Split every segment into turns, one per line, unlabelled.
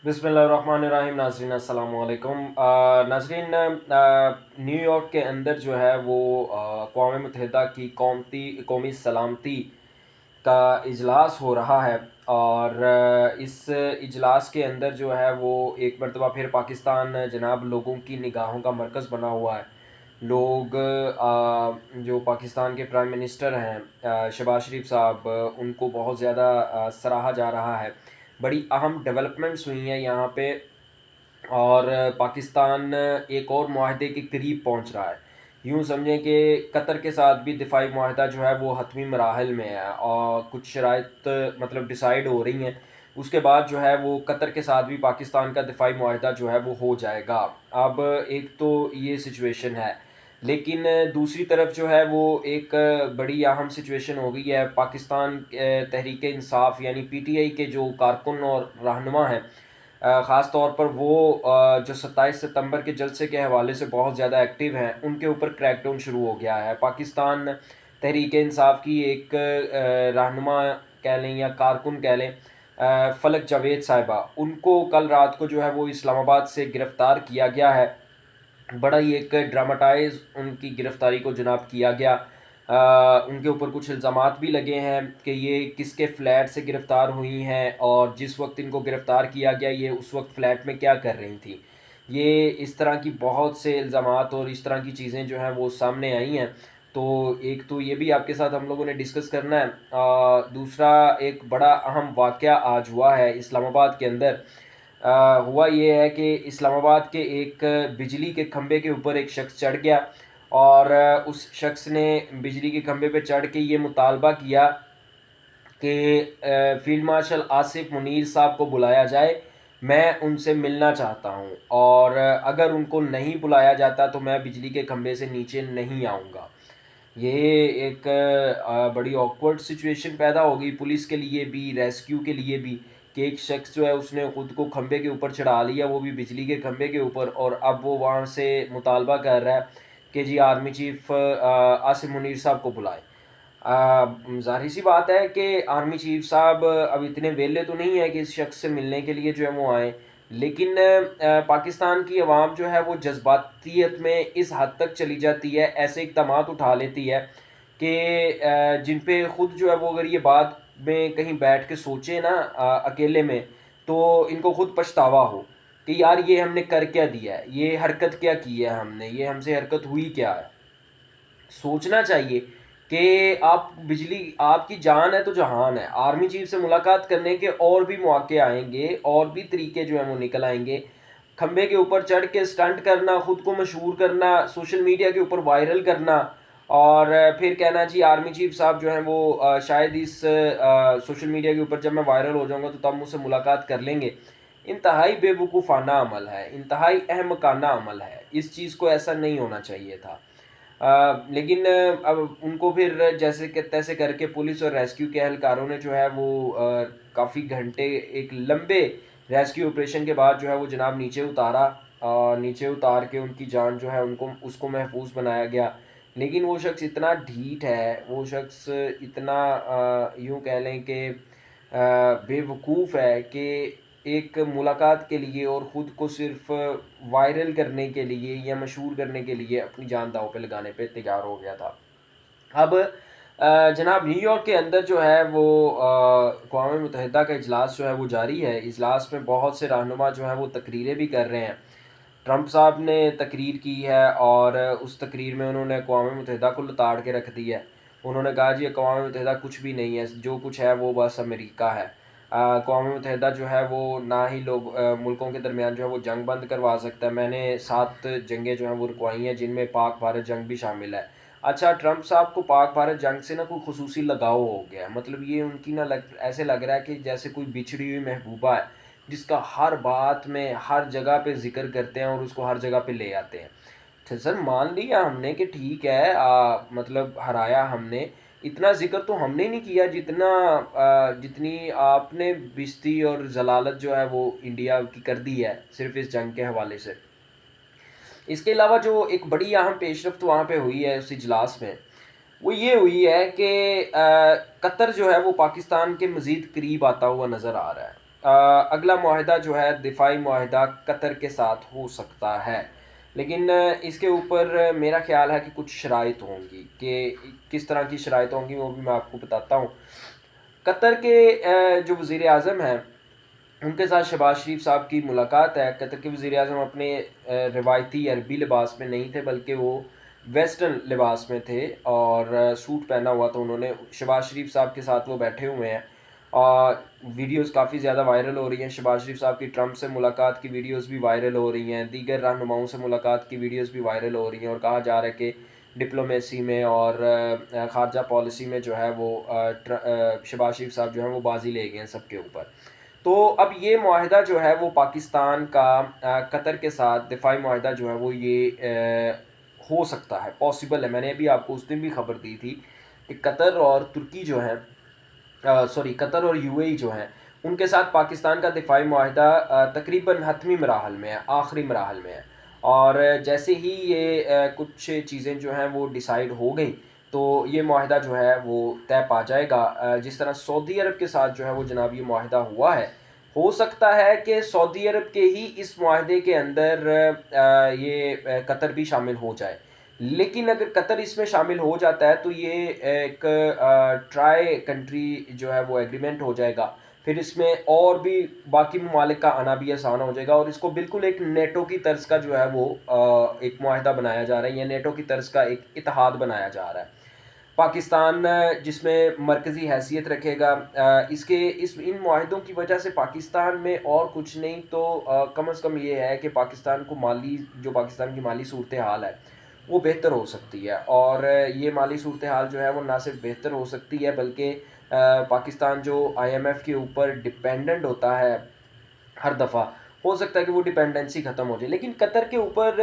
बिस्मिल्लाहिर्रहमानिर्रहीम। नाज़रीन अस्सलाम वालेकुम। नाज़रीन, न्यू यॉर्क के अंदर जो है वो अक़वाम मुत्तहिदा की कौमी सलामती का इजलास हो रहा है। और इस इजलास के अंदर जो है वो एक मरतबा फिर पाकिस्तान जनाब लोगों की निगाहों का मरकज़ बना हुआ है। लोग जो पाकिस्तान के प्राइम मिनिस्टर हैं शहबाज शरीफ साहब, उनको बहुत ज़्यादा सराहा जा रहा है। बड़ी अहम डेवलपमेंट्स हुई हैं यहाँ पे, और पाकिस्तान एक और मुआहदे के करीब पहुँच रहा है। यूँ समझें कि कतर के साथ भी दिफाई मुआहदा जो है वो हतमी मराहल में है और कुछ शराइत मतलब डिसाइड हो रही हैं। उसके बाद जो है वो कतर के साथ भी पाकिस्तान का दिफाई मुआहदा जो है वो हो जाएगा। अब एक तो ये सिचुएशन है, लेकिन दूसरी तरफ जो है वो एक बड़ी अहम सिचुएशन हो गई है। पाकिस्तान तहरीक इंसाफ यानी पीटीआई के जो कारकुन और रहनुमा हैं, ख़ास तौर पर वो जो 27 सितंबर के जलसे के हवाले से बहुत ज़्यादा एक्टिव हैं, उनके ऊपर क्रैकडाउन शुरू हो गया है। पाकिस्तान तहरीक इंसाफ की एक रहनुमा कह लें या कारकुन कह लें, फलक जावेद साहिबा, उनको कल रात को जो है वो इस्लामाबाद से गिरफ़्तार किया गया है। बड़ा ही एक ड्रामाटाइज उनकी गिरफ़्तारी को जनाब किया गया। उनके ऊपर कुछ इल्ज़ामात भी लगे हैं कि ये किसके फ्लैट से गिरफ़्तार हुई हैं, और जिस वक्त इनको गिरफ़्तार किया गया ये उस वक्त फ्लैट में क्या कर रही थी। ये इस तरह की बहुत से इल्ज़ामात और इस तरह की चीज़ें जो हैं वो सामने आई हैं। तो एक तो ये भी आपके साथ हम लोगों ने डिस्कस करना है। दूसरा एक बड़ा अहम वाक़या आज हुआ है इस्लामाबाद के अंदर। हुआ ये है कि इस्लामाबाद के एक बिजली के खंभे के ऊपर एक शख्स चढ़ गया, और उस शख्स ने बिजली के खंभे पे चढ़ के ये मुतालबा किया कि फील्ड मार्शल आसिफ मुनीर साहब को बुलाया जाए, मैं उनसे मिलना चाहता हूँ, और अगर उनको नहीं बुलाया जाता तो मैं बिजली के खंभे से नीचे नहीं आऊँगा। ये एक बड़ी ऑकवर्ड सिचुएशन पैदा हो गई पुलिस के लिए भी, रेस्क्यू के लिए भी, कि एक शख्स जो है उसने ख़ुद को खंभे के ऊपर चढ़ा लिया, वो भी बिजली के खंभे के ऊपर, और अब वो वहाँ से मुतालबा कर रहा है कि जी आर्मी चीफ आसिफ मुनीर साहब को बुलाए। ज़ाहिर सी बात है कि आर्मी चीफ साहब अब इतने वेले तो नहीं है कि इस शख्स से मिलने के लिए जो है वो आएँ, लेकिन पाकिस्तान की अवाम जो है वो जज्बातियत में इस हद तक चली जाती है, ऐसे इक़दामात उठा लेती है कि जिन पे ख़ुद जो है वो अगर ये बात में कहीं बैठ के सोचे ना अकेले में, तो इनको ख़ुद पछतावा हो कि यार ये हमने कर क्या दिया है, ये हरकत क्या की है हमने, ये हमसे हरकत हुई क्या है। सोचना चाहिए कि आप बिजली आपकी जान है तो जहान है। आर्मी चीफ से मुलाकात करने के और भी मौके आएंगे, और भी तरीके जो हैं वो निकल आएंगे। खंबे के ऊपर चढ़ के स्टंट करना, ख़ुद को मशहूर करना, सोशल मीडिया के ऊपर वायरल करना, और फिर कहना जी आर्मी चीफ साहब जो हैं वो शायद इस सोशल मीडिया के ऊपर जब मैं वायरल हो जाऊंगा तो तब मुझसे मुलाकात कर लेंगे। इंतहाई बेवकूफ़ाना अमल है, इंतहाई अहमकाना अमल है। इस चीज़ को ऐसा नहीं होना चाहिए था। लेकिन अब उनको फिर जैसे कि तैसे करके पुलिस और रेस्क्यू के एहलकारों ने जो है वो काफ़ी घंटे एक लंबे रेस्क्यू ऑपरेशन के बाद जो है वो जनाब नीचे उतारा, नीचे उतार के उनकी जान जो है उनको उसको महफूज बनाया गया। लेकिन वो शख्स इतना ढीठ है, वो शख्स इतना यूँ कह लें कि बेवकूफ़ है कि एक मुलाकात के लिए और ख़ुद को सिर्फ़ वायरल करने के लिए या मशहूर करने के लिए अपनी जान दाँव पे लगाने पे तैयार हो गया था। अब जनाब न्यूयॉर्क के अंदर जो है वो अक़वाम मुत्तहिदा का इजलास जो है वो जारी है। इजलास में बहुत से रहनुमा जो हैं वो तकरीरें भी कर रहे हैं। ट्रंप साहब ने तकरीर की है, और उस तकरीर में उन्होंने अक़वाम मुत्तहिदा को लताड़ के रख दिया है। उन्होंने कहा जी अक़वाम मुत्तहिदा कुछ भी नहीं है, जो कुछ है वो बस अमेरिका है। अक़वाम मुत्तहिदा जो है वो ना ही मुल्कों के दरमियान जो है वो जंग बंद करवा सकता है। मैंने 7 जंगें जो हैं वो रुकवाई हैं, जिनमें पाक भारत जंग भी शामिल है। अच्छा, ट्रंप साहब को पाक भारत जंग से ना कोई ख़ुसूसी लगाव हो गया है। मतलब ये उनकी ना ऐसे लग रहा है कि जैसे कोई बिछड़ी हुई महबूबा है, जिसका हर बात में हर जगह पे ज़िक्र करते हैं और उसको हर जगह पे ले आते हैं। तो सर मान लिया हमने कि ठीक है, मतलब हराया हमने, इतना ज़िक्र तो हमने नहीं किया जितना जितनी आपने बेइज़्ज़ती और ज़लालत जो है वो इंडिया की कर दी है सिर्फ़ इस जंग के हवाले से। इसके अलावा जो एक बड़ी अहम पेशरफ्त वहाँ पे हुई है उस इजलास में, वो ये हुई है कि कतर जो है वो पाकिस्तान के मज़ीद करीब आता हुआ नज़र आ रहा है। اگلا معاہدہ جو ہے دفاعی معاہدہ قطر کے ساتھ ہو سکتا ہے، لیکن اس کے اوپر میرا خیال ہے کہ کچھ شرائط ہوں گی، کہ کس طرح کی شرائط ہوں گی وہ بھی میں آپ کو بتاتا ہوں۔ قطر کے جو وزیر اعظم ہیں ان کے ساتھ شہباز شریف صاحب کی ملاقات ہے۔ قطر کے وزیر اعظم اپنے روایتی عربی لباس میں نہیں تھے، بلکہ وہ ویسٹرن لباس میں تھے اور سوٹ پہنا ہوا تھا انہوں نے۔ شہباز شریف صاحب کے ساتھ وہ بیٹھے ہوئے ہیں اور ویڈیوز کافی زیادہ وائرل ہو رہی ہیں۔ شہباز شریف صاحب کی ٹرمپ سے ملاقات کی ویڈیوز بھی وائرل ہو رہی ہیں، دیگر رہنماؤں سے ملاقات کی ویڈیوز بھی وائرل ہو رہی ہیں، اور کہا جا رہا ہے کہ ڈپلومیسی میں اور خارجہ پالیسی میں جو ہے وہ شہباز شریف صاحب جو ہیں وہ بازی لے گئے ہیں سب کے اوپر۔ تو اب یہ معاہدہ جو ہے وہ پاکستان کا قطر کے ساتھ دفاعی معاہدہ جو ہے وہ یہ ہو سکتا ہے، پاسبل ہے۔ میں نے ابھی آپ کو اس دن بھی خبر دی تھی کہ قطر اور ترکی جو ہیں قطر اور یو اے ای جو ہیں ان کے ساتھ پاکستان کا دفاعی معاہدہ تقریباً حتمی مراحل میں ہے، آخری مراحل میں ہے، اور جیسے ہی یہ کچھ چیزیں جو ہیں وہ ڈیسائیڈ ہو گئیں تو یہ معاہدہ جو ہے وہ طے پا جائے گا۔ جس طرح سعودی عرب کے ساتھ جو ہے وہ جناب یہ معاہدہ ہوا ہے، ہو سکتا ہے کہ سعودی عرب کے ہی اس معاہدے کے اندر یہ قطر بھی شامل ہو جائے، لیکن اگر قطر اس میں شامل ہو جاتا ہے تو یہ ایک ٹرائی کنٹری جو ہے وہ ایگریمنٹ ہو جائے گا، پھر اس میں اور بھی باقی ممالک کا آنا بھی آسان ہو جائے گا، اور اس کو بالکل ایک نیٹو کی طرز کا جو ہے وہ ایک معاہدہ بنایا جا رہا ہے، یا نیٹو کی طرز کا ایک اتحاد بنایا جا رہا ہے۔ پاکستان جس میں مرکزی حیثیت رکھے گا، ان معاہدوں کی وجہ سے پاکستان میں اور کچھ نہیں تو کم از کم یہ ہے کہ پاکستان کو پاکستان کی مالی صورتحال ہے وہ بہتر ہو سکتی ہے، اور یہ مالی صورتحال جو ہے وہ نہ صرف بہتر ہو سکتی ہے بلکہ پاکستان جو آئی ایم ایف کے اوپر ڈپینڈنٹ ہوتا ہے ہر دفعہ، ہو سکتا ہے کہ وہ ڈپینڈنسی ختم ہو جائے۔ لیکن قطر کے اوپر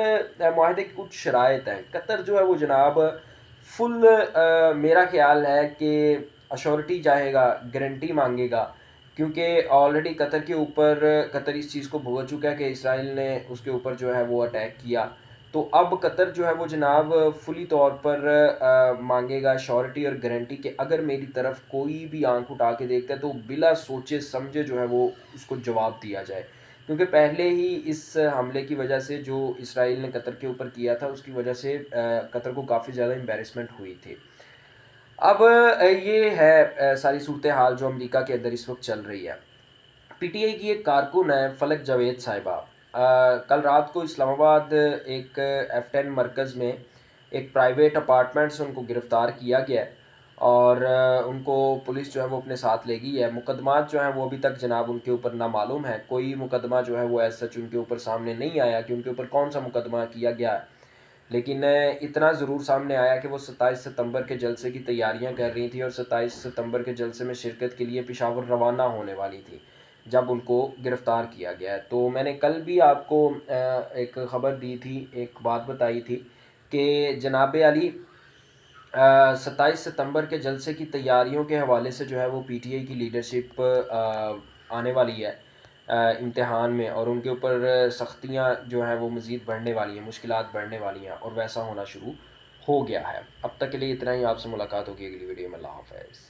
معاہدے کی کچھ شرائط ہیں۔ قطر جو ہے وہ جناب فل میرا خیال ہے کہ اشورٹی چاہے گا، گارنٹی مانگے گا، کیونکہ آلریڈی قطر کے اوپر قطر اس چیز کو بھگت چکا ہے کہ اسرائیل نے اس کے اوپر جو ہے وہ اٹیک کیا، تو اب قطر جو ہے وہ جناب فلی طور پر مانگے گا شورٹی اور گارنٹی کہ اگر میری طرف کوئی بھی آنکھ اٹھا کے دیکھتا ہے تو بلا سوچے سمجھے جو ہے وہ اس کو جواب دیا جائے، کیونکہ پہلے ہی اس حملے کی وجہ سے جو اسرائیل نے قطر کے اوپر کیا تھا اس کی وجہ سے قطر کو کافی زیادہ امبیرسمنٹ ہوئی تھی۔ اب یہ ہے ساری صورتحال جو امریکہ کے اندر اس وقت چل رہی ہے۔ پی ٹی آئی کی ایک کارکن ہے فلک جاوید صاحبہ، کل رات کو اسلام آباد ایک F10 مرکز میں ایک پرائیویٹ اپارٹمنٹ سے ان کو گرفتار کیا گیا ہے، اور ان کو پولیس جو ہے وہ اپنے ساتھ لے گئی ہے۔ مقدمات جو ہیں وہ ابھی تک جناب ان کے اوپر نامعلوم ہے، کوئی مقدمہ جو ہے وہ ایز سچ ان کے اوپر سامنے نہیں آیا کہ ان کے اوپر کون سا مقدمہ کیا گیا ہے، لیکن اتنا ضرور سامنے آیا کہ وہ 27 ستمبر کے جلسے کی تیاریاں کر رہی تھیں، اور 27 ستمبر کے جلسے میں شرکت کے لیے پشاور روانہ ہونے والی تھی جب ان کو گرفتار کیا گیا ہے۔ تو میں نے کل بھی آپ کو ایک خبر دی تھی، ایک بات بتائی تھی کہ جناب علی 27 ستمبر کے جلسے کی تیاریوں کے حوالے سے جو ہے وہ پی ٹی آئی کی لیڈرشپ آنے والی ہے امتحان میں، اور ان کے اوپر سختیاں جو ہیں وہ مزید بڑھنے والی ہیں، مشکلات بڑھنے والی ہیں، اور ویسا ہونا شروع ہو گیا ہے۔ اب تک کے لیے اتنا ہی، آپ سے ملاقات ہوگی اگلی ویڈیو میں۔ اللہ حافظ۔